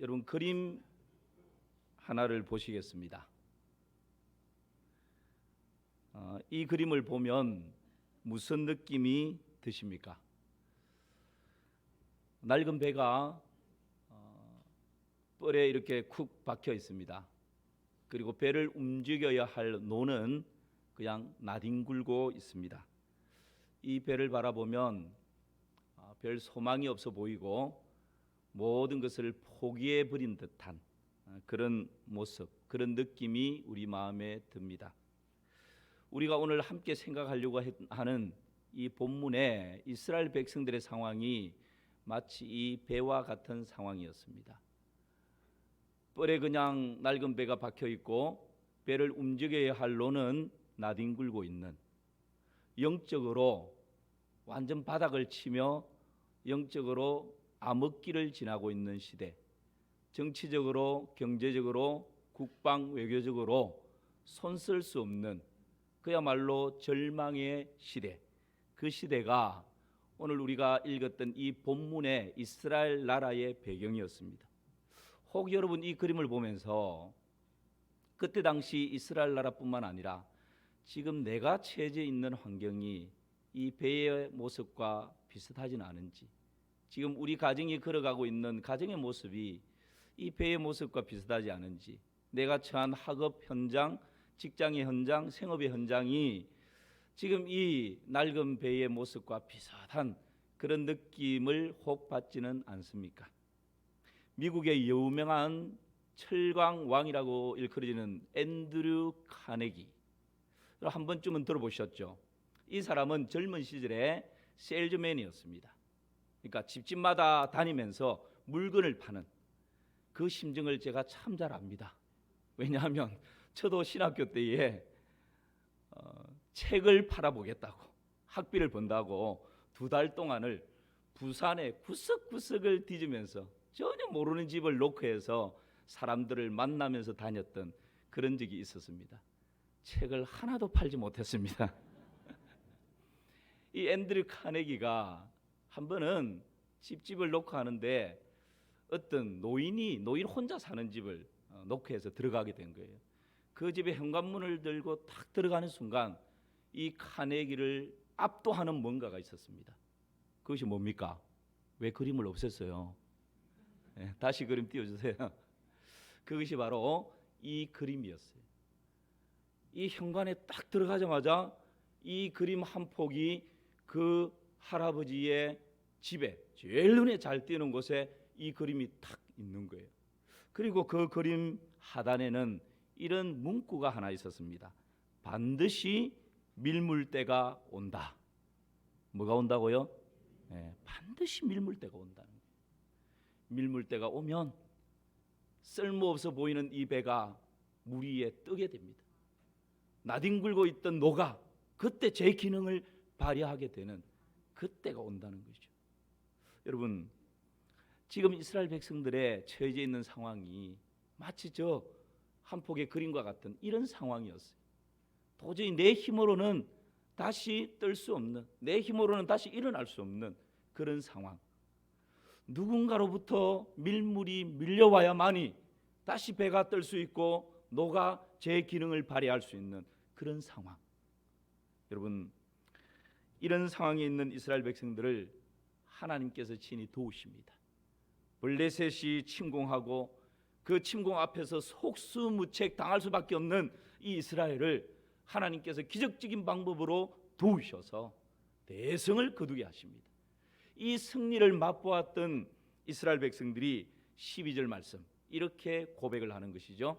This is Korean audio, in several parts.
여러분 그림 하나를 보시겠습니다. 이 그림을 보면 무슨 느낌이 드십니까? 낡은 배가 뻘에 이렇게 쿡 박혀 있습니다. 그리고 배를 움직여야 할 노는 그냥 나뒹굴고 있습니다. 이 배를 바라보면 별 소망이 없어 보이고 모든 것을 포기해 버린 듯한 그런 모습, 그런 느낌이 우리 마음에 듭니다. 우리가 오늘 함께 생각하려고 하는 이 본문의 이스라엘 백성들의 상황이 마치 이 배와 같은 상황이었습니다. 뻘에 그냥 낡은 배가 박혀 있고 배를 움직여야 할 노는 나뒹굴고 있는, 영적으로 완전 바닥을 치며 영적으로 암흑기를 지나고 있는 시대, 정치적으로 경제적으로 국방 외교적으로 손쓸 수 없는 그야말로 절망의 시대, 그 시대가 오늘 우리가 읽었던 이 본문의 이스라엘 나라의 배경이었습니다. 혹 여러분 이 그림을 보면서 그때 당시 이스라엘 나라뿐만 아니라 지금 내가 처해 있는 환경이 이 배의 모습과 비슷하지는 않은지, 지금 우리 가정이 걸어가고 있는 가정의 모습이 이 배의 모습과 비슷하지 않은지, 내가 처한 학업 현장, 직장의 현장, 생업의 현장이 지금 이 낡은 배의 모습과 비슷한 그런 느낌을 혹 받지는 않습니까? 미국의 유명한 철강 왕이라고 일컬어지는 앤드류 카네기, 한 번쯤은 들어보셨죠? 이 사람은 젊은 시절에 세일즈맨이었습니다. 그러니까 집집마다 다니면서 물건을 파는 그 심정을 제가 참 잘 압니다. 왜냐하면 저도 신학교 때에 책을 팔아보겠다고, 학비를 번다고 2달 동안을 부산의 구석구석을 뒤지면서 전혀 모르는 집을 노크해서 사람들을 만나면서 다녔던 그런 적이 있었습니다. 책을 하나도 팔지 못했습니다. 이 앤드류 카네기가 한 번은 집집을 노크하는데 어떤 노인 혼자 사는 집을 노크해서 들어가게 된 거예요. 그 집에 현관문을 들고 딱 들어가는 순간 이 카네기를 압도하는 뭔가가 있었습니다. 그것이 뭡니까? 왜 그림을 없앴어요? 다시 그림 띄워주세요. 그것이 바로 이 그림이었어요. 이 현관에 딱 들어가자마자 이 그림 한 폭이 그 할아버지의 집에 제일 눈에 잘 띄는 곳에 이 그림이 딱 있는 거예요. 그리고 그 그림 하단에는 이런 문구가 하나 있었습니다. 반드시 밀물 때가 온다. 뭐가 온다고요? 반드시 밀물 때가 온다는 거예요. 밀물 때가 오면 쓸모없어 보이는 이 배가 물 위에 뜨게 됩니다. 나뒹굴고 있던 노가 그때 제 기능을 발휘하게 되는 그때가 온다는 거죠. 여러분, 지금 이스라엘 백성들의 처해져 있는 상황이 마치 저 한 폭의 그림과 같은 이런 상황이었어요. 도저히 내 힘으로는 다시 뜰 수 없는, 내 힘으로는 다시 일어날 수 없는 그런 상황. 누군가로부터 밀물이 밀려와야만이 다시 배가 뜰 수 있고 노가 제 기능을 발휘할 수 있는 그런 상황. 여러분, 이런 상황에 있는 이스라엘 백성들을 하나님께서 친히 도우십니다. 블레셋이 침공하고 그 침공 앞에서 속수무책 당할 수밖에 없는 이 이스라엘을 하나님께서 기적적인 방법으로 도우셔서 대성을 거두게 하십니다. 이 승리를 맛보았던 이스라엘 백성들이 12절 말씀 이렇게 고백을 하는 것이죠.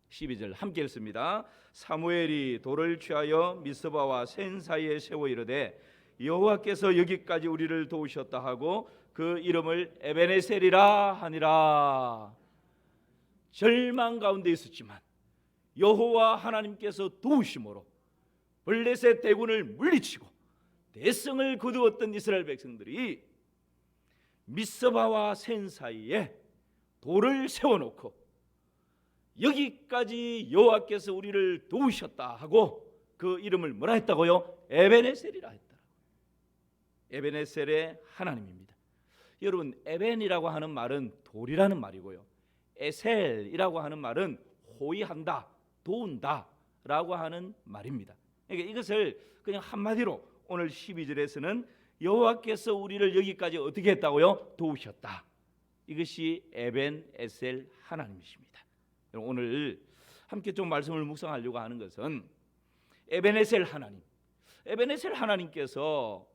12절 함께 읽습니다. 사무엘이 돌을 취하여 미스바와 센 사이에 세워 이르되 여호와께서 여기까지 우리를 도우셨다 하고 그 이름을 에베네셀이라 하니라. 절망 가운데 있었지만 여호와 하나님께서 도우심으로 블레셋 대군을 물리치고 대성을 거두었던 이스라엘 백성들이 미스바와 센 사이에 돌을 세워놓고 여기까지 여호와께서 우리를 도우셨다 하고 그 이름을 뭐라 했다고요? 에베네셀이라 했더라고요. 에베네셀의 하나님입니다. 여러분, 에벤이라고 하는 말은 돌이라는 말이고요, 에셀이라고 하는 말은 호위한다, 도운다라고 하는 말입니다. 그러니까 이것을 그냥 한마디로 오늘 12절에서는 여호와께서 우리를 여기까지 어떻게 했다고요? 도우셨다. 이것이 에벤 에셀 하나님이십니다. 오늘 함께 좀 말씀을 묵상하려고 하는 것은 에벤 에셀 하나님, 에벤 에셀 하나님께서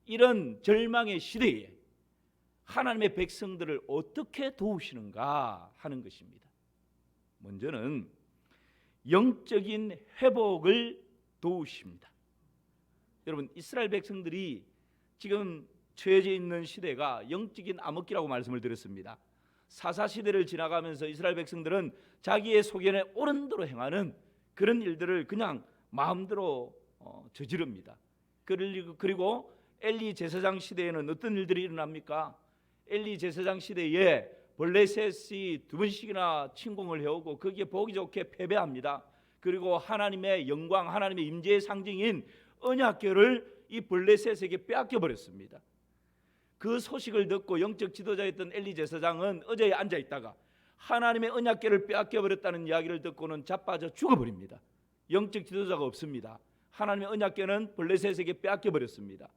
이런 절망의 시대에 하나님의 백성들을 어떻게 도우시는가 하는 것입니다. 먼저는 영적인 회복을 도우십니다. 여러분, 이스라엘 백성들이 지금 처해져 있는 시대가 영적인 암흑기라고 말씀을 드렸습니다. 사사시대를 지나가면서 이스라엘 백성들은 자기의 소견에 옳은 대로 행하는 그런 일들을 그냥 마음대로 저지릅니다. 그리고 엘리 제사장 시대에는 어떤 일들이 일어납니까? 엘리 제사장 시대에 블레셋이 2번씩이나 침공을 해오고 거기에 보기 좋게 패배합니다. 그리고 하나님의 영광, 하나님의 임재의 상징인 언약궤를 이 블레셋에게 빼앗겨 버렸습니다. 그 소식을 듣고 영적 지도자였던 엘리 제사장은 의자에 앉아 있다가 하나님의 언약궤를 빼앗겨 버렸다는 이야기를 듣고는 자빠져 죽어버립니다. 영적 지도자가 없습니다. 하나님의 언약궤는 블레셋에게 빼앗겨 버렸습니다.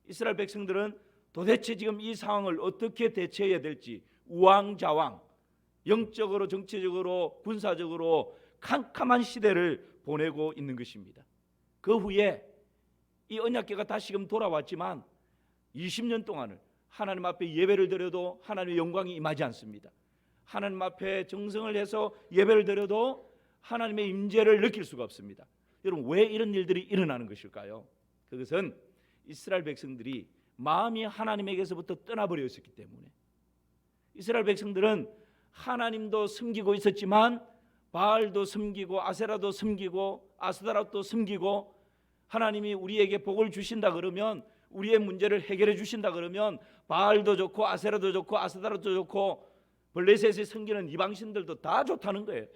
이스라엘 백성들은 도대체 지금 이 상황을 어떻게 대처해야 될지 우왕좌왕, 영적으로 정치적으로 군사적으로 캄캄한 시대를 보내고 있는 것입니다. 그 후에 이 언약궤가 다시금 돌아왔지만 20년 동안을 하나님 앞에 예배를 드려도 하나님의 영광이 임하지 않습니다. 하나님 앞에 정성을 해서 예배를 드려도 하나님의 임재를 느낄 수가 없습니다. 여러분, 왜 이런 일들이 일어나는 것일까요? 그것은 이스라엘 백성들이 마음이 하나님에게서부터 떠나버려 있었기 때문에. 이스라엘 백성들은 하나님도 섬기고 있었지만 바알도 섬기고 아세라도 섬기고 아스다라도 섬기고, 하나님이 우리에게 복을 주신다 그러면, 우리의 문제를 해결해 주신다 그러면 바알도 좋고 아세라도 좋고 아스다라도 좋고 블레셋에 섬기는 이방신들도 다 좋다는 거예요.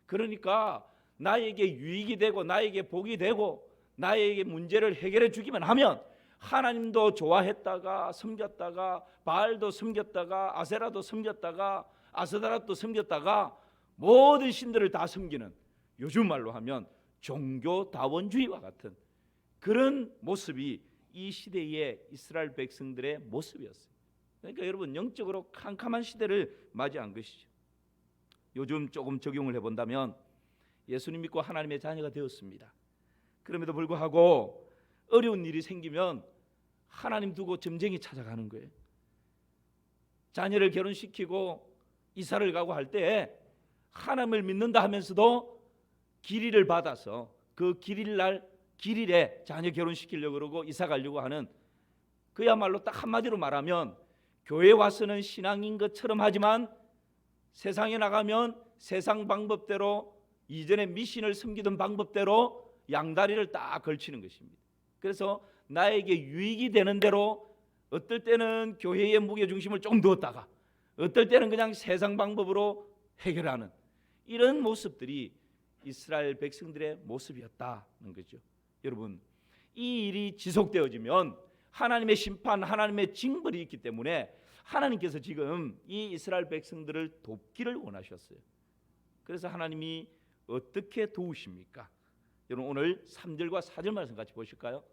그러니까 나에게 유익이 되고 나에게 복이 되고 나에게 문제를 해결해 주기만 하면 하나님도 좋아했다가 섬겼다가 바알도 섬겼다가 아세라도 섬겼다가 아스다라도 섬겼다가 모든 신들을 다 섬기는, 요즘 말로 하면 종교다원주의와 같은 그런 모습이 이 시대의 이스라엘 백성들의 모습이었어요. 그러니까 여러분, 영적으로 캄캄한 시대를 맞이한 것이죠. 요즘 조금 적용을 해본다면 예수님 믿고 하나님의 자녀가 되었습니다. 그럼에도 불구하고 어려운 일이 생기면 하나님 두고 점쟁이 찾아가는 거예요. 자녀를 결혼시키고 이사를 가고 할 때 하나님을 믿는다 하면서도 길이를 받아서 그 길일에 자녀 결혼시키려고 그러고 이사 가려고 하는, 그야말로 딱 한마디로 말하면 교회 와서는 신앙인 것처럼 하지만 세상에 나가면 세상 방법대로, 이전에 미신을 섬기던 방법대로 양다리를 딱 걸치는 것입니다. 그래서 나에게 유익이 되는 대로 어떨 때는 교회의 무게중심을 조금 두었다가 어떨 때는 그냥 세상 방법으로 해결하는 이런 모습들이 이스라엘 백성들의 모습이었다는 거죠. 여러분, 이 일이 지속되어지면 하나님의 심판, 하나님의 징벌이 있기 때문에 하나님께서 지금 이 이스라엘 백성들을 돕기를 원하셨어요. 그래서 하나님이 어떻게 도우십니까? 여러분, 오늘 3절과 4절 말씀 같이 보실까요?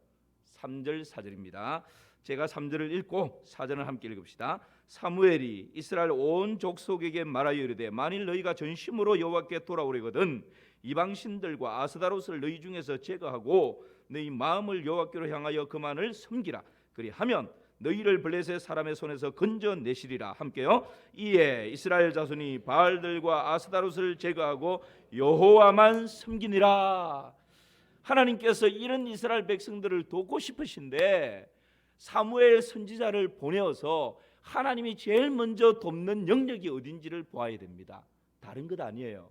3절 4절입니다. 제가 3절을 읽고 4절을 함께 읽읍시다. 사무엘이 이스라엘 온 족속에게 말하여 이르되 만일 너희가 전심으로 여호와께 돌아오려거든 이방신들과 아스다롯을 너희 중에서 제거하고 너희 마음을 여호와께로 향하여 그만을 섬기라. 그리하면 너희를 블레셋 사람의 손에서 건져내시리라. 함께요. 이에 이스라엘 자손이 바알들과 아스다롯을 제거하고 여호와만 섬기니라. 하나님께서 이런 이스라엘 백성들을 돕고 싶으신데 사무엘 선지자를 보내어서 하나님이 제일 먼저 돕는 영역이 어딘지를 보아야 됩니다. 다른 것 아니에요.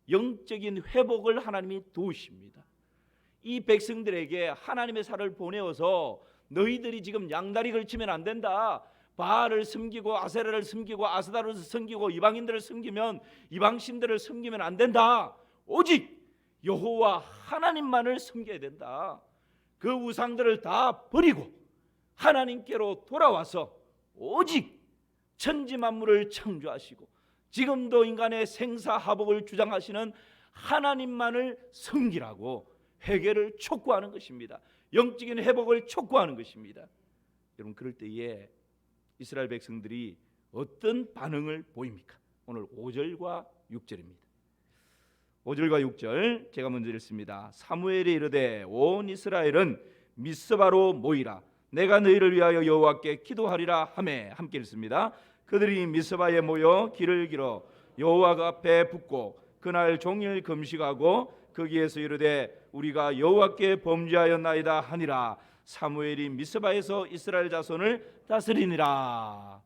영적인 회복을 하나님이 도우십니다. 이 백성들에게 하나님의 살을 보내어서 너희들이 지금 양다리 걸치면 안 된다. 바알을 섬기고 아세라를 섬기고 아스다롯을 섬기고 이방인들을 섬기면, 이방신들을 섬기면 안 된다. 오직 여호와 하나님만을 섬겨야 된다. 그 우상들을 다 버리고 하나님께로 돌아와서 오직 천지 만물을 창조하시고 지금도 인간의 생사화복을 주장하시는 하나님만을 섬기라고 회개를 촉구하는 것입니다. 영적인 회복을 촉구하는 것입니다. 여러분, 그럴 때에 이스라엘 백성들이 어떤 반응을 보입니까? 오늘 5절과 6절입니다. 5절과 6절 제가 먼저 읽습니다. 사무엘이 이르되 온 이스라엘은 미스바로 모이라. 내가 너희를 위하여 여호와께 기도하리라 하매. 함께 읽습니다. 그들이 미스바에 모여 길을 길어 여호와 앞에 붙고 그날 종일 금식하고 거기에서 이르되 우리가 여호와께 범죄하였나이다 하니라. 사무엘이 미스바에서 이스라엘 자손을 다스리니라.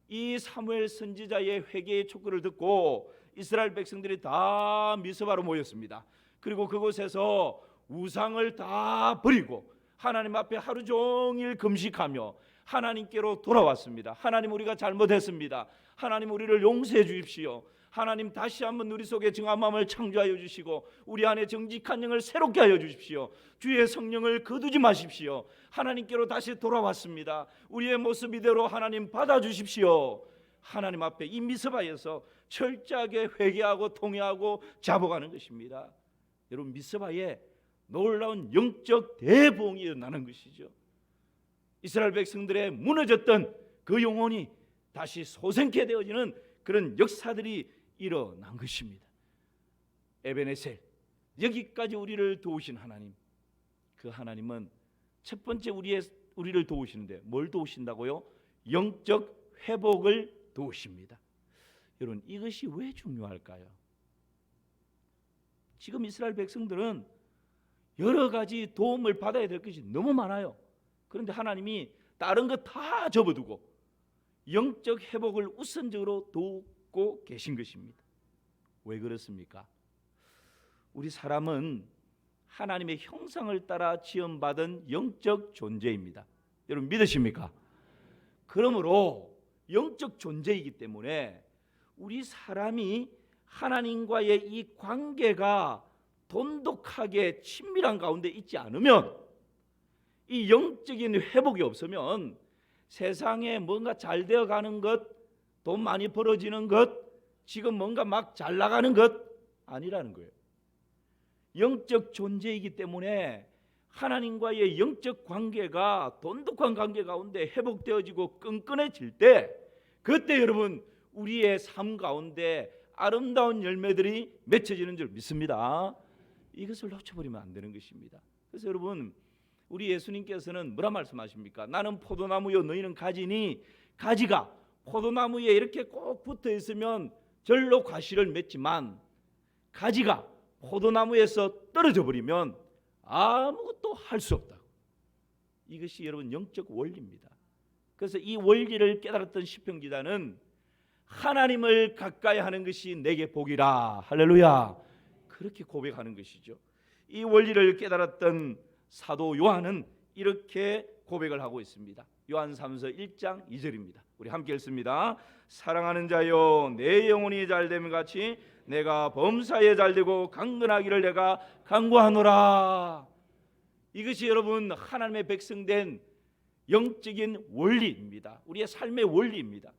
이 사무엘 선지자의 회개의 촉구를 듣고 이스라엘 백성들이 다 미스바로 모였습니다. 그리고 그곳에서 우상을 다 버리고 하나님 앞에 하루 종일 금식하며 하나님께로 돌아왔습니다. 하나님, 우리가 잘못했습니다. 하나님, 우리를 용서해 주십시오. 하나님, 다시 한번 우리 속에 정한 마음을 창조하여 주시고 우리 안에 정직한 영을 새롭게 하여 주십시오. 주의 성령을 거두지 마십시오. 하나님께로 다시 돌아왔습니다. 우리의 모습 이대로 하나님 받아주십시오. 하나님 앞에 이 미스바에서 철저하게 회개하고 통회하고 자복하는 것입니다. 여러분, 미스바에 놀라운 영적 대부흥이 일어나는 것이죠. 이스라엘 백성들의 무너졌던 그 영혼이 다시 소생케 되어지는 그런 역사들이 일어난 것입니다. 에베네셀, 여기까지 우리를 도우신 하나님, 그 하나님은 첫 번째 우리를 도우시는데 뭘 도우신다고요? 영적 회복을 도우십니다. 여러분, 이것이 왜 중요할까요? 지금 이스라엘 백성들은 여러 가지 도움을 받아야 될 것이 너무 많아요. 그런데 하나님이 다른 것 다 접어두고 영적 회복을 우선적으로 돕고 계신 것입니다. 왜 그렇습니까? 우리 사람은 하나님의 형상을 따라 지음받은 영적 존재입니다. 여러분, 믿으십니까? 그러므로 영적 존재이기 때문에 우리 사람이 하나님과의 이 관계가 돈독하게 친밀한 가운데 있지 않으면, 이 영적인 회복이 없으면 세상에 뭔가 잘 되어가는 것, 돈 많이 벌어지는 것, 지금 뭔가 막 잘 나가는 것 아니라는 거예요. 영적 존재이기 때문에 하나님과의 영적 관계가 돈독한 관계 가운데 회복되어지고 끈끈해질 때, 그때 여러분, 우리의 삶 가운데 아름다운 열매들이 맺혀지는 줄 믿습니다. 이것을 놓쳐버리면 안 되는 것입니다. 그래서 여러분, 우리 예수님께서는 뭐라 말씀하십니까? 나는 포도나무요 너희는 가지니, 가지가 포도나무에 이렇게 꼭 붙어 있으면 절로 과실을 맺지만 가지가 포도나무에서 떨어져 버리면 아무것도 할 수 없다고. 이것이 여러분 영적 원리입니다. 그래서 이 원리를 깨달았던 시편기자는 하나님을 가까이 하는 것이 내게 복이라, 할렐루야, 그렇게 고백하는 것이죠. 이 원리를 깨달았던 사도 요한은 이렇게 고백을 하고 있습니다. 요한삼서 1장 2절입니다. 우리 함께 읽습니다. 사랑하는 자여, 내 영혼이 잘됨을 같이 내가 범사에 잘되고 강건하기를 내가 간구하노라. 이것이 여러분 하나님의 백성된 영적인 원리입니다. 우리의 삶의 원리입니다.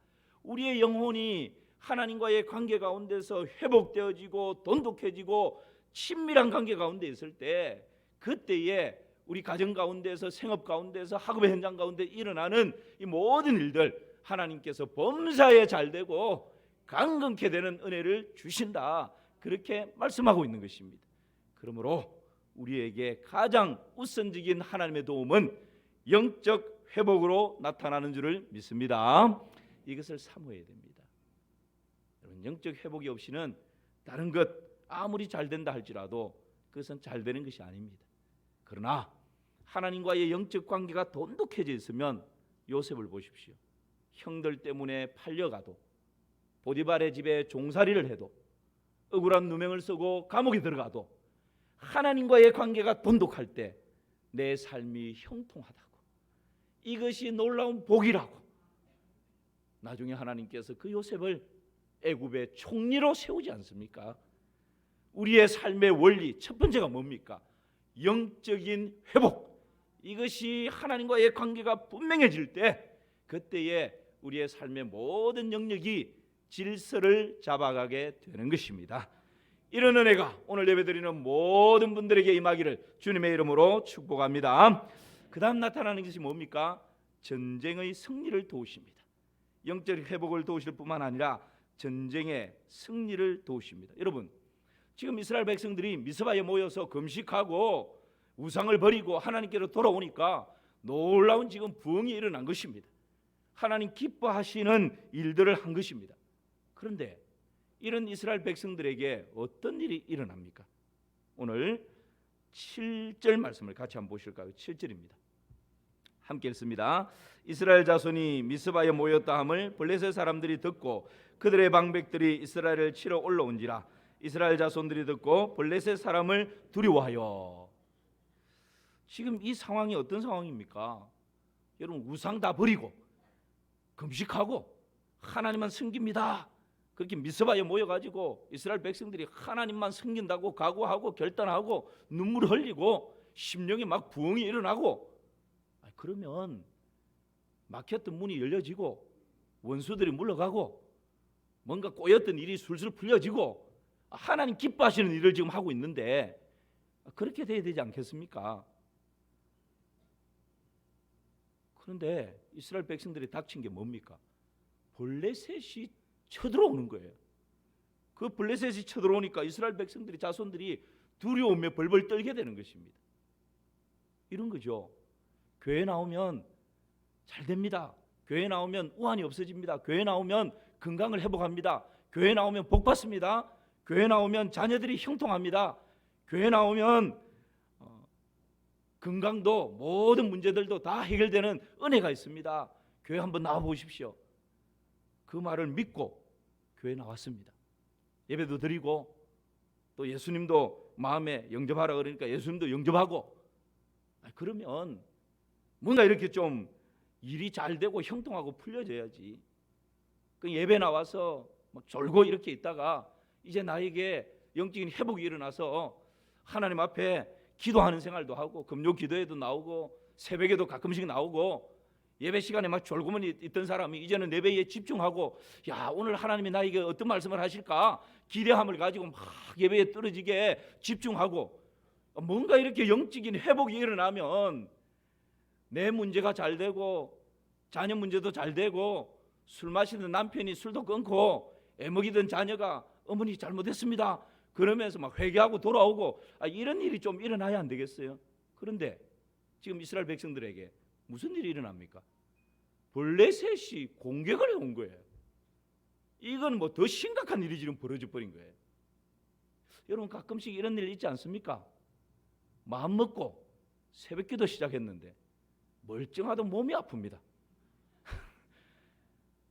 우리의 영혼이 하나님과의 관계 가운데서 회복되어지고 돈독해지고 친밀한 관계 가운데 있을 때, 그때에 우리 가정 가운데서, 생업 가운데서, 학업의 현장 가운데 일어나는 이 모든 일들 하나님께서 범사에 잘되고 강건케 되는 은혜를 주신다, 그렇게 말씀하고 있는 것입니다. 그러므로 우리에게 가장 우선적인 하나님의 도움은 영적 회복으로 나타나는 줄을 믿습니다. 이것을 사모해야 됩니다. 여러분, 영적 회복이 없이는 다른 것 아무리 잘 된다 할지라도 그것은 잘 되는 것이 아닙니다. 그러나 하나님과의 영적 관계가 돈독해져 있으면 요셉을 보십시오. 형들 때문에 팔려가도, 보디발의 집에 종살이를 해도, 억울한 누명을 쓰고 감옥에 들어가도 하나님과의 관계가 돈독할 때 내 삶이 형통하다고, 이것이 놀라운 복이라고. 나중에 하나님께서 그 요셉을 애굽의 총리로 세우지 않습니까? 우리의 삶의 원리 첫 번째가 뭡니까? 영적인 회복. 이것이 하나님과의 관계가 분명해질 때, 그때에 우리의 삶의 모든 영역이 질서를 잡아가게 되는 것입니다. 이런 은혜가 오늘 예배드리는 모든 분들에게 임하기를 주님의 이름으로 축복합니다. 그 다음 나타나는 것이 뭡니까? 전쟁의 승리를 도우십니다. 영적 회복을 도우실 뿐만 아니라 전쟁의 승리를 도우십니다. 여러분, 지금 이스라엘 백성들이 미스바에 모여서 금식하고 우상을 버리고 하나님께로 돌아오니까 놀라운 지금 부흥이 일어난 것입니다. 하나님 기뻐하시는 일들을 한 것입니다. 그런데 이런 이스라엘 백성들에게 어떤 일이 일어납니까? 오늘 7절 말씀을 같이 한번 보실까요? 7절입니다. 함께 읽습니다. 이스라엘 자손이 미스바에 모였다 함을 블레셋 사람들이 듣고 그들의 방백들이 이스라엘을 치러 올라온지라. 이스라엘 자손들이 듣고 블레셋 사람을 두려워하여. 지금 이 상황이 어떤 상황입니까? 여러분, 우상 다 버리고 금식하고 하나님만 섬깁니다. 그렇게 미스바에 모여가지고 이스라엘 백성들이 하나님만 섬긴다고 각오하고 결단하고 눈물 흘리고 심령이 막 부흥이 일어나고, 그러면 막혔던 문이 열려지고 원수들이 물러가고 뭔가 꼬였던 일이 술술 풀려지고 하나님 기뻐하시는 일을 지금 하고 있는데 그렇게 돼야 되지 않겠습니까? 그런데 이스라엘 백성들이 닥친 게 뭡니까? 블레셋이 쳐들어오는 거예요. 그 블레셋이 쳐들어오니까 이스라엘 백성들이 자손들이 두려움에 벌벌 떨게 되는 것입니다. 이런 거죠. 교회 나오면 잘 됩니다. 교회 나오면 우환이 없어집니다. 교회 나오면 건강을 회복합니다. 교회 나오면 복 받습니다. 교회 나오면 자녀들이 형통합니다. 교회 나오면 건강도 모든 문제들도 다 해결되는 은혜가 있습니다. 교회 한번 나와 보십시오. 그 말을 믿고 교회 나왔습니다. 예배도 드리고 또 예수님도 마음에 영접하라 그러니까 예수님도 영접하고, 그러면 뭔가 이렇게 좀 일이 잘 되고 형통하고 풀려져야지. 그 예배 나와서 막 졸고 이렇게 있다가 이제 나에게 영적인 회복이 일어나서 하나님 앞에 기도하는 생활도 하고 금요 기도에도 나오고 새벽에도 가끔씩 나오고 예배 시간에 막 졸고만 있던 사람이 이제는 예배에 집중하고, 야, 오늘 하나님이 나에게 어떤 말씀을 하실까 기대함을 가지고 막 예배에 떨어지게 집중하고, 뭔가 이렇게 영적인 회복이 일어나면 내 문제가 잘 되고 자녀 문제도 잘 되고 술 마시던 남편이 술도 끊고 애먹이던 자녀가 어머니 잘못했습니다 그러면서 막 회개하고 돌아오고, 이런 일이 좀 일어나야 안 되겠어요? 그런데 지금 이스라엘 백성들에게 무슨 일이 일어납니까? 블레셋이 공격을 해온 거예요. 이건 뭐 더 심각한 일이 지금 벌어져 버린 거예요. 여러분, 가끔씩 이런 일 있지 않습니까? 마음 먹고 새벽기도 시작했는데 멀쩡하던 몸이 아픕니다.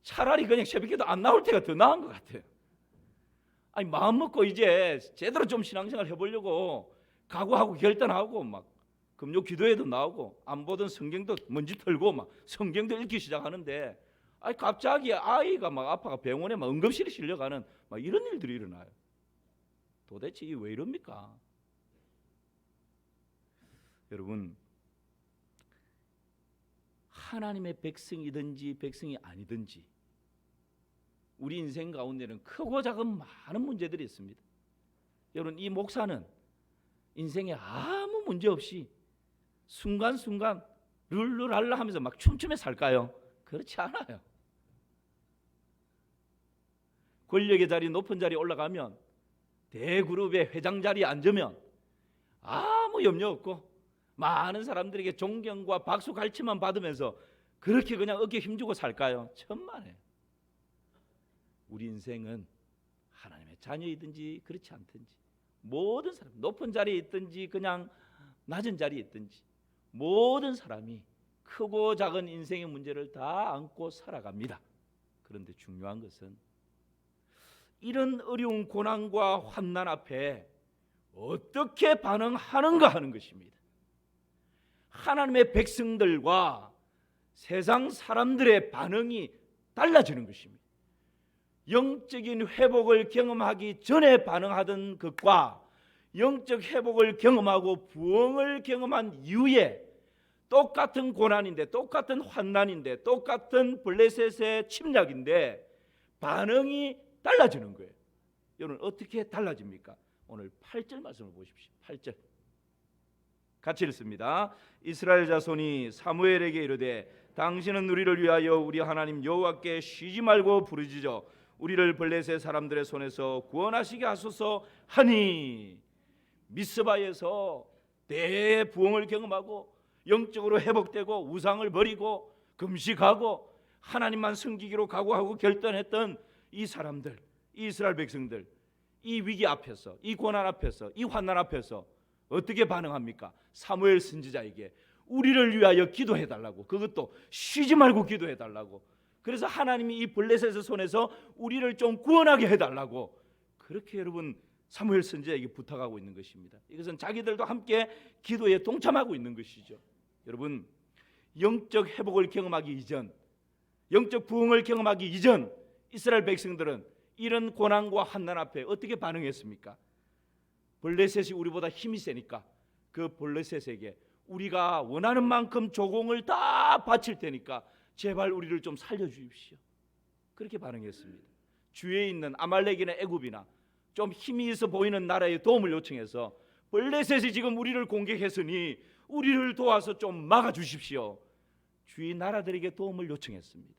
차라리 그냥 새벽기도 안 나올 때가 더 나은 것 같아요. 아니, 마음 먹고 이제 제대로 좀 신앙생활 해보려고 각오하고 결단하고 막 금요 기도회도 나오고 안 보던 성경도 먼지 털고 막 성경도 읽기 시작하는데, 갑자기 아이가 막 아파가 병원에 막 응급실에 실려가는 막 이런 일들이 일어나요. 도대체 이게 왜 이럽니까? 여러분, 하나님의 백성이든지 백성이 아니든지 우리 인생 가운데는 크고 작은 많은 문제들이 있습니다. 여러분, 이 목사는 인생에 아무 문제 없이 순간순간 룰루랄라 하면서 막 춤추며 살까요? 그렇지 않아요. 권력의 자리, 높은 자리에 올라가면, 대그룹의 회장 자리에 앉으면 아무 염려 없고 많은 사람들에게 존경과 박수 갈채만 받으면서 그렇게 그냥 어깨 힘주고 살까요? 천만에. 우리 인생은 하나님의 자녀이든지 그렇지 않든지 모든 사람, 높은 자리에 있든지 그냥 낮은 자리에 있든지 모든 사람이 크고 작은 인생의 문제를 다 안고 살아갑니다. 그런데 중요한 것은 이런 어려운 고난과 환난 앞에 어떻게 반응하는가 하는 것입니다. 하나님의 백성들과 세상 사람들의 반응이 달라지는 것입니다. 영적인 회복을 경험하기 전에 반응하던 것과 영적 회복을 경험하고 부흥을 경험한 이후에 똑같은 고난인데, 똑같은 환난인데, 똑같은 블레셋의 침략인데 반응이 달라지는 거예요. 여러분 어떻게 달라집니까? 오늘 8절 말씀을 보십시오. 8절 같이 읽습니다. 이스라엘 자손이 사무엘에게 이르되 당신은 우리를 위하여 우리 하나님 여호와께 쉬지 말고 부르짖어 우리를 블레셋 사람들의 손에서 구원하시게 하소서 하니, 미스바에서 대부흥을 경험하고 영적으로 회복되고 우상을 버리고 금식하고 하나님만 섬기기로 각오하고 결단했던 이 사람들, 이 이스라엘 백성들, 이 위기 앞에서, 이 고난 앞에서, 이 환난 앞에서 어떻게 반응합니까? 사무엘 선지자에게 우리를 위하여 기도해달라고, 그것도 쉬지 말고 기도해달라고, 그래서 하나님이 이 블레셋의 손에서 우리를 좀 구원하게 해달라고 그렇게 여러분 사무엘 선지자에게 부탁하고 있는 것입니다. 이것은 자기들도 함께 기도에 동참하고 있는 것이죠. 여러분 영적 회복을 경험하기 이전, 영적 부흥을 경험하기 이전 이스라엘 백성들은 이런 고난과 환난 앞에 어떻게 반응했습니까? 블레셋이 우리보다 힘이 세니까 그 블레셋에게 우리가 원하는 만큼 조공을 다 바칠 테니까 제발 우리를 좀 살려주십시오, 그렇게 반응했습니다. 주위에 있는 아말렉이나 애굽이나 좀 힘이 있어 보이는 나라의 도움을 요청해서 블레셋이 지금 우리를 공격했으니 우리를 도와서 좀 막아주십시오, 주위 나라들에게 도움을 요청했습니다.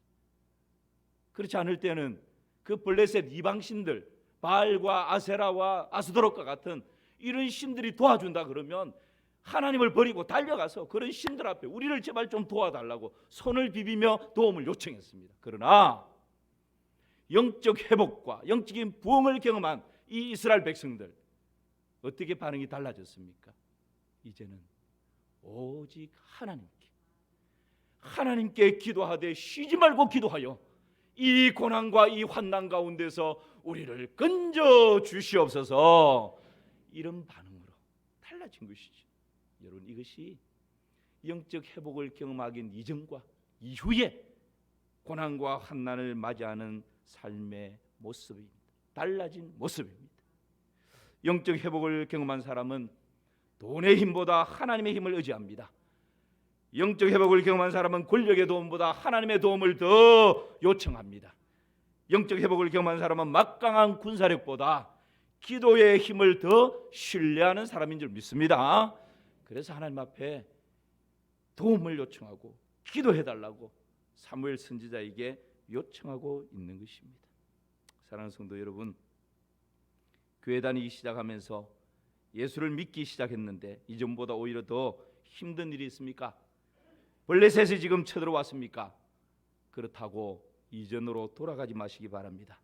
그렇지 않을 때는 그 블레셋 이방신들, 바알과 아세라와 아스도롯과 같은 이런 신들이 도와준다 그러면 하나님을 버리고 달려가서 그런 신들 앞에 우리를 제발 좀 도와달라고 손을 비비며 도움을 요청했습니다. 그러나 영적 회복과 영적인 부흥을 경험한 이 이스라엘 백성들 어떻게 반응이 달라졌습니까? 이제는 오직 하나님께 기도하되 쉬지 말고 기도하여 이 고난과 이 환난 가운데서 우리를 건져 주시옵소서, 이런 반응으로 달라진 것이죠. 여러분 이것이 영적 회복을 경험하기 이전과 이후에 고난과 환난을 맞이하는 삶의 모습입니다. 달라진 모습입니다. 영적 회복을 경험한 사람은 돈의 힘보다 하나님의 힘을 의지합니다. 영적 회복을 경험한 사람은 권력의 도움보다 하나님의 도움을 더 요청합니다. 영적 회복을 경험한 사람은 막강한 군사력보다 기도의 힘을 더 신뢰하는 사람인 줄 믿습니다. 그래서 하나님 앞에 도움을 요청하고 기도해달라고 사무엘 선지자에게 요청하고 있는 것입니다. 사랑하는 성도 여러분, 교회 다니기 시작하면서 예수를 믿기 시작했는데 이전보다 오히려 더 힘든 일이 있습니까? 블레셋이 지금 쳐들어왔습니까? 그렇다고 이전으로 돌아가지 마시기 바랍니다.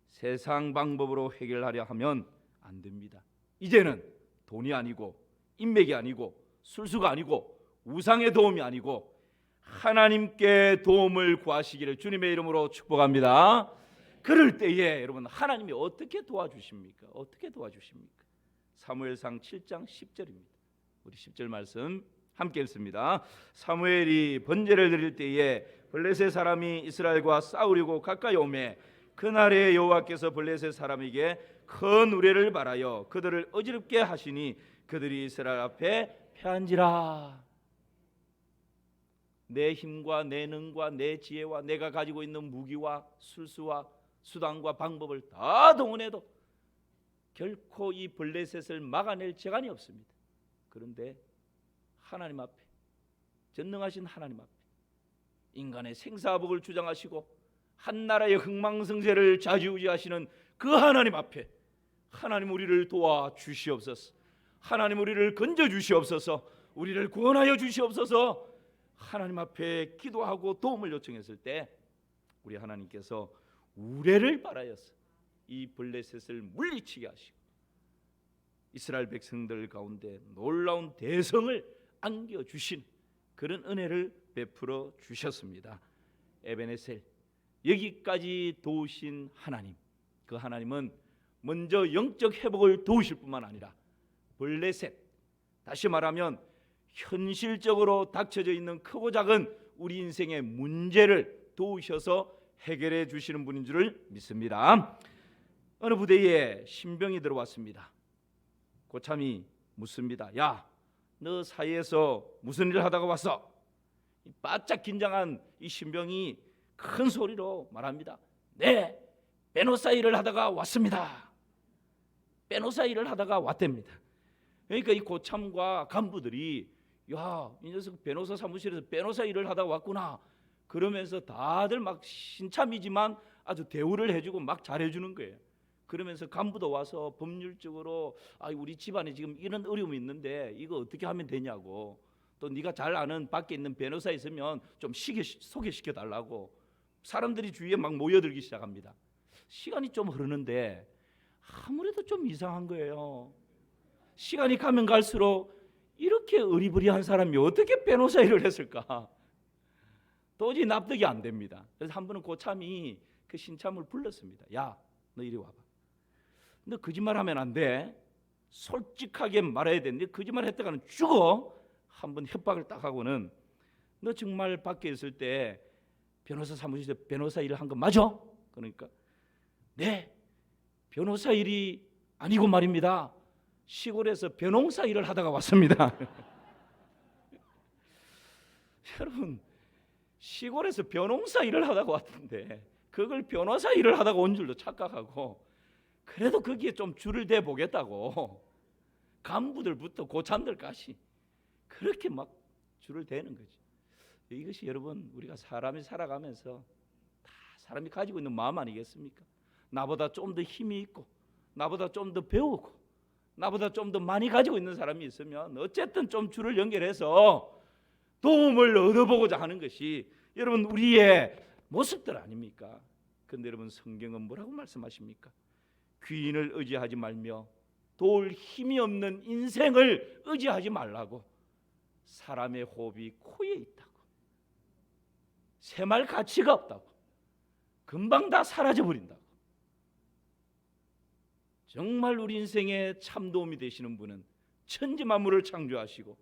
세상 방법으로 해결하려 하면 안 됩니다. 이제는 돈이 아니고 인맥이 아니고 술수가 아니고 우상의 도움이 아니고 하나님께 도움을 구하시기를 주님의 이름으로 축복합니다. 그럴 때에 여러분 하나님이 어떻게 도와주십니까? 어떻게 도와주십니까? 사무엘상 7장 10절입니다. 우리 10절 말씀 함께 읽습니다. 사무엘이 번제를 드릴 때에 블레셋 사람이 이스라엘과 싸우려고 가까이 오매 그날에 여호와께서 블레셋 사람에게 큰 우레를 발하여 그들을 어지럽게 하시니 그들이 이스라엘 앞에 패한지라. 내 힘과 내 능과 내 지혜와 내가 가지고 있는 무기와 술수와 수단과 방법을 다 동원해도 결코 이 블레셋을 막아낼 재간이 없습니다. 그런데 하나님 앞에, 전능하신 하나님 앞에 인간의 생사복을 주장하시고 한 나라의 흥망성쇠를 좌지우지하시는 그 하나님 앞에 하나님 우리를 도와 주시옵소서, 하나님 우리를 건져 주시옵소서, 우리를 구원하여 주시옵소서 하나님 앞에 기도하고 도움을 요청했을 때 우리 하나님께서 우레를 발하여서 이 블레셋을 물리치게 하시고 이스라엘 백성들 가운데 놀라운 대성을 안겨주신 그런 은혜를 베풀어 주셨습니다. 에베네셀, 여기까지 도우신 하나님, 그 하나님은 먼저 영적 회복을 도우실 뿐만 아니라 블레셋, 다시 말하면 현실적으로 닥쳐져 있는 크고 작은 우리 인생의 문제를 도우셔서 해결해 주시는 분인 줄을 믿습니다. 어느 부대에 신병이 들어왔습니다. 고참이 묻습니다. 야, 너 사이에서 무슨 일을 하다가 왔어? 바짝 긴장한 이 신병이 큰 소리로 말합니다. 네, 변호사 일을 하다가 왔습니다. 변호사 일을 하다가 왔답니다. 그러니까 이 고참과 간부들이 야, 이 녀석 변호사 사무실에서 변호사 일을 하다 왔구나 그러면서 다들 막 신참이지만 아주 대우를 해주고 막 잘해주는 거예요. 그러면서 간부도 와서 법률적으로 우리 집안에 지금 이런 어려움이 있는데 이거 어떻게 하면 되냐고, 또 네가 잘 아는 밖에 있는 변호사 있으면 좀 소개시켜 달라고 사람들이 주위에 막 모여들기 시작합니다. 시간이 좀 흐르는데 아무래도 좀 이상한 거예요. 시간이 가면 갈수록 이렇게 어리버리한 사람이 어떻게 변호사 일을 했을까? 도저히 납득이 안 됩니다. 그래서 한 번은 고참이 그 신참을 불렀습니다. 야, 너 이리 와봐. 너 거짓말하면 안 돼. 솔직하게 말해야 되는데 거짓말 했다가는 죽어. 한번 협박을 딱 하고는 너 정말 밖에 있을 때 변호사 사무실에서 변호사 일을 한 거 맞아? 그러니까 네, 변호사 일이 아니고 말입니다. 시골에서 벼농사 일을 하다가 왔습니다. 여러분, 시골에서 벼농사 일을 하다가 왔는데 그걸 변호사 일을 하다가 온 줄도 착각하고, 그래도 거기에 좀 줄을 대 보겠다고 간부들부터 고참들까지 그렇게 막 줄을 대는 거죠. 이것이 여러분, 우리가 사람이 살아가면서 다 사람이 가지고 있는 마음 아니겠습니까? 나보다 좀 더 힘이 있고, 나보다 좀 더 배우고, 나보다 좀 더 많이 가지고 있는 사람이 있으면 어쨌든 좀 줄을 연결해서 도움을 얻어보고자 하는 것이 여러분 우리의 모습들 아닙니까? 그런데 여러분, 성경은 뭐라고 말씀하십니까? 귀인을 의지하지 말며 도울 힘이 없는 인생을 의지하지 말라고. 사람의 호흡이 코에 있다고, 새말 가치가 없다고, 금방 다 사라져 버린다고. 정말 우리 인생에 참 도움이 되시는 분은 천지 만물을 창조하시고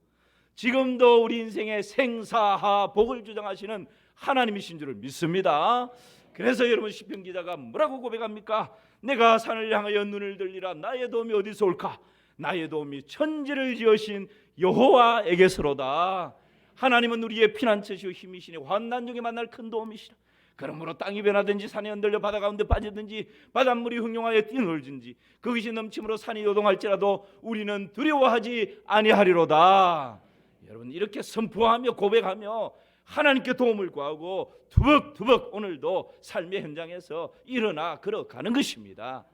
지금도 우리 인생의 생사하 복을 주장하시는 하나님이신 줄을 믿습니다. 그래서 여러분, 시편 기자가 뭐라고 고백합니까? 내가 산을 향하여 눈을 들리라. 나의 도움이 어디서 올까? 나의 도움이 천지를 지으신 여호와에게서로다. 하나님은 우리의 피난처시오 힘이시니 환난 중에 만날 큰 도움이시라. 그러므로 땅이 변하든지 산이 흔들려 바다 가운데 빠지든지 바닷물이 흥룡하여 뛰놀든지 그것이 넘침으로 산이 요동할지라도 우리는 두려워하지 아니하리로다. 여러분, 이렇게 선포하며 고백하며 하나님께 도움을 구하고 두벅두벅 오늘도 삶의 현장에서 일어나 걸어가는 것입니다.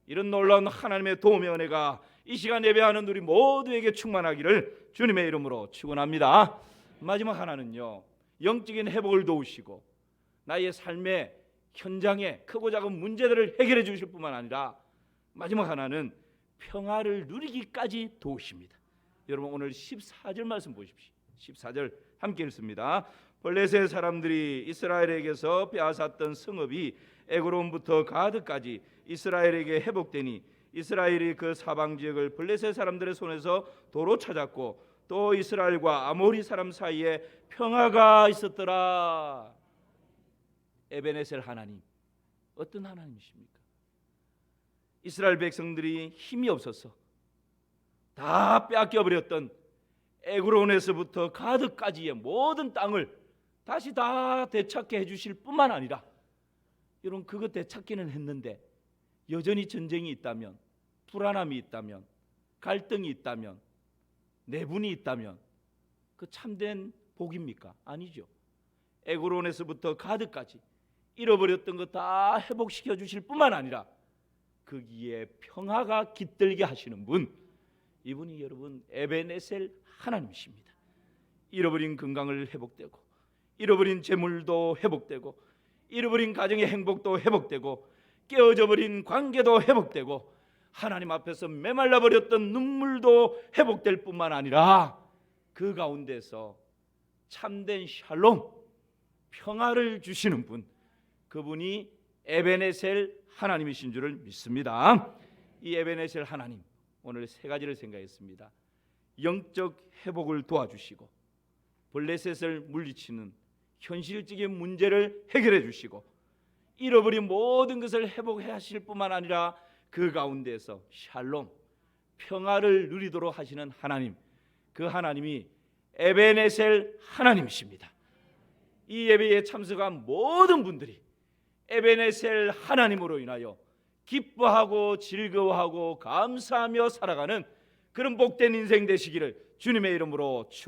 이런 놀라운 하나님의 도움의 은혜가 이 시간 예배하는 우리 모두에게 충만하기를 주님의 이름으로 축원합니다. 마지막 하나는요, 영적인 회복을 도우시고 나의 삶의 현장에 크고 작은 문제들을 해결해 주실 뿐만 아니라 마지막 하나는 평화를 누리기까지 도우십니다. 여러분, 오늘 14절 말씀 보십시오. 14절 함께 읽습니다. 블레셋 사람들이 이스라엘에게서 빼앗았던 성읍이 에그론부터 가드까지 이스라엘에게 회복되니 이스라엘이 그 사방 지역을 블레셋 사람들의 손에서 도로 찾았고 또 이스라엘과 아모리 사람 사이에 평화가 있었더라. 에베네셀 하나님, 어떤 하나님이십니까? 이스라엘 백성들이 힘이 없어서 다 빼앗겨버렸던 에그론에서부터 가드까지의 모든 땅을 다시 다 되찾게 해주실 뿐만 아니라, 여러분, 그거 되찾기는 했는데 여전히 전쟁이 있다면, 불안함이 있다면, 갈등이 있다면, 내분이 있다면 그 참된 복입니까? 아니죠. 에그론에서부터 가드까지 잃어버렸던 것 다 회복시켜 주실 뿐만 아니라 거기에 평화가 깃들게 하시는 분, 이분이 여러분 에베네셀 하나님이십니다. 잃어버린 건강을 회복되고, 잃어버린 재물도 회복되고, 잃어버린 가정의 행복도 회복되고, 깨어져 버린 관계도 회복되고, 하나님 앞에서 메말라 버렸던 눈물도 회복될 뿐만 아니라 그 가운데서 참된 샬롬, 평화를 주시는 분, 그분이 에베네셀 하나님이신 줄을 믿습니다. 이 에베네셀 하나님, 오늘 세 가지를 생각했습니다. 영적 회복을 도와주시고, 블레셋을 물리치는 현실적인 문제를 해결해 주시고, 잃어버린 모든 것을 회복해 하실 뿐만 아니라 그 가운데서 샬롬, 평화를 누리도록 하시는 하나님, 그 하나님이 에베네셀 하나님이십니다. 이 예배에 참석한 모든 분들이 에베네셀 하나님으로 인하여 기뻐하고 즐거워하고 감사하며 살아가는 그런 복된 인생 되시기를 주님의 이름으로 축원합니다.